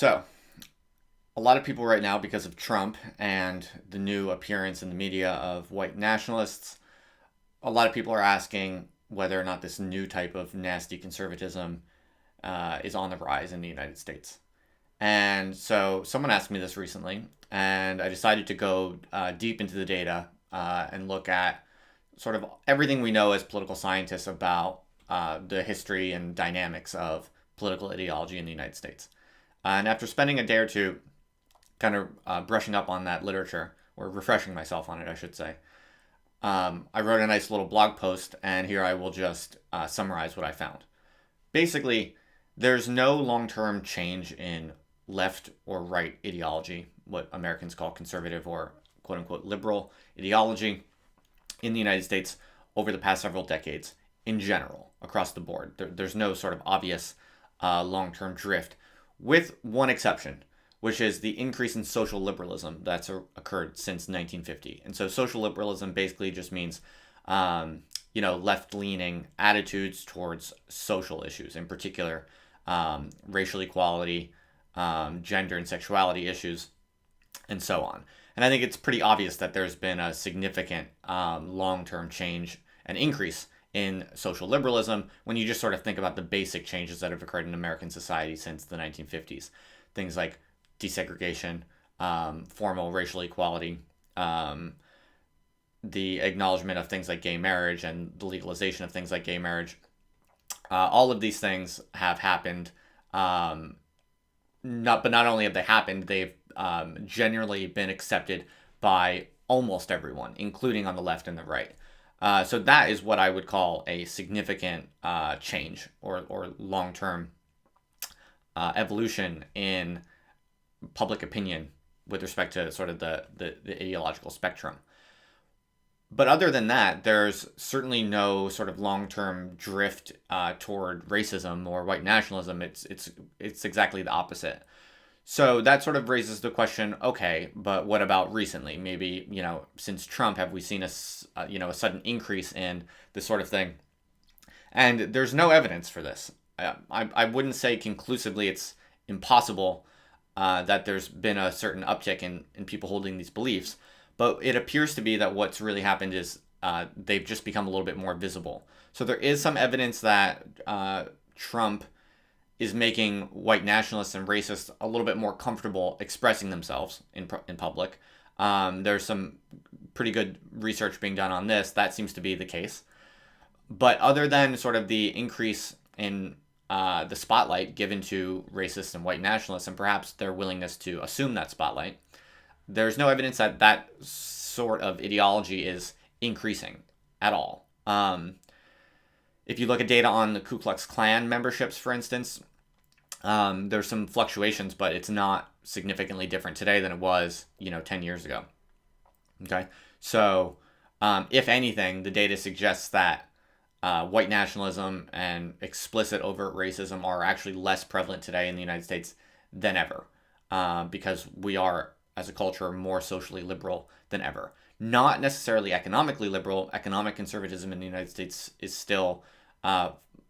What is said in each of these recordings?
So, a lot of people right now, because of Trump and the new appearance in the media of white nationalists, a lot of people are asking whether or not this new type of nasty conservatism is on the rise in the United States. And so, someone asked me this recently, and I decided to go deep into the data and look at sort of everything we know as political scientists about the history and dynamics of political ideology in the United States. And after spending a day or two kind of brushing up on that literature, or refreshing myself on it, I should say, I wrote a nice little blog post, and here I will just summarize what I found. Basically, there's no long-term change in left or right ideology, what Americans call conservative or quote-unquote liberal ideology in the United States over the past several decades in general, across the board. There's no sort of obvious long-term drift, with one exception, which is the increase in social liberalism that's occurred since 1950. And so social liberalism basically just means, left-leaning attitudes towards social issues, in particular, racial equality, gender and sexuality issues, and so on. And I think it's pretty obvious that there's been a significant long-term change and increase in social liberalism when you just sort of think about the basic changes that have occurred in American society since the 1950s. Things like desegregation, formal racial equality, the acknowledgement of things like gay marriage and the legalization of things like gay marriage. All of these things have happened. Not only have they happened, they've generally been accepted by almost everyone, including on the left and the right. So that is what I would call a significant change or long-term evolution in public opinion with respect to sort of the ideological spectrum. But other than that, there's certainly no sort of long-term drift toward racism or white nationalism. It's exactly the opposite. So that sort of raises the question, okay, but what about recently? Maybe, since Trump, have we seen a sudden increase in this sort of thing? And there's no evidence for this. I wouldn't say conclusively it's impossible that there's been a certain uptick in people holding these beliefs, but it appears to be that what's really happened is they've just become a little bit more visible. So there is some evidence that Trump is making white nationalists and racists a little bit more comfortable expressing themselves in public. There's some pretty good research being done on this. That seems to be the case. But other than sort of the increase in the spotlight given to racists and white nationalists, and perhaps their willingness to assume that spotlight, there's no evidence that that sort of ideology is increasing at all. If you look at data on the Ku Klux Klan memberships, for instance, there's some fluctuations, but it's not significantly different today than it was, 10 years ago. Okay. So, if anything, the data suggests that white nationalism and explicit overt racism are actually less prevalent today in the United States than ever, because we are, as a culture, more socially liberal than ever. Not necessarily economically liberal. Economic conservatism in the United States is still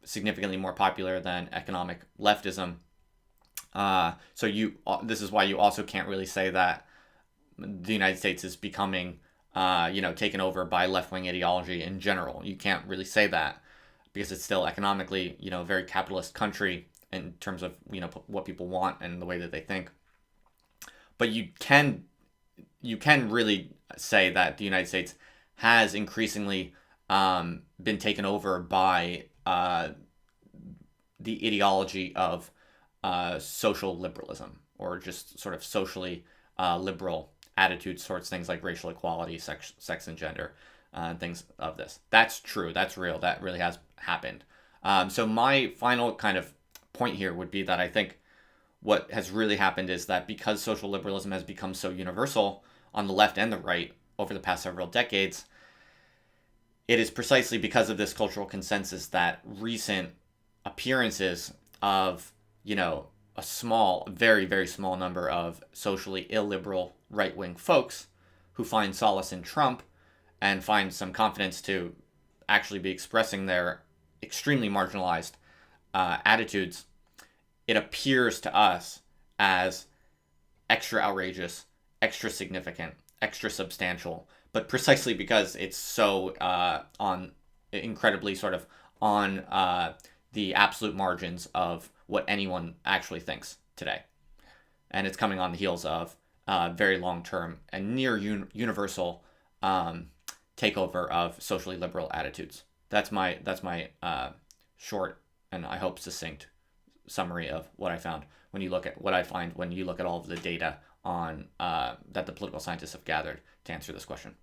significantly more popular than economic leftism. This is why you also can't really say that the United States is becoming, taken over by left-wing ideology in general. You can't really say that because it's still economically, a very capitalist country in terms of, what people want and the way that they think. But you can really say that the United States has increasingly been taken over by the ideology of social liberalism, or just sort of socially liberal attitudes towards things like racial equality, sex and gender, and things of this. That's true. That's real. That really has happened. So my final kind of point here would be that I think what has really happened is that because social liberalism has become so universal on the left and the right over the past several decades, it is precisely because of this cultural consensus that recent appearances of, a small, very, very small number of socially illiberal right-wing folks who find solace in Trump and find some confidence to actually be expressing their extremely marginalized attitudes, it appears to us as extra outrageous, extra significant, extra substantial, but precisely because it's so on incredibly sort of on the absolute margins of what anyone actually thinks today. And it's coming on the heels of very long-term and near universal takeover of socially liberal attitudes. That's my short and I hope succinct summary of what I found when you look at what I find when you look at all of the data on that the political scientists have gathered to answer this question.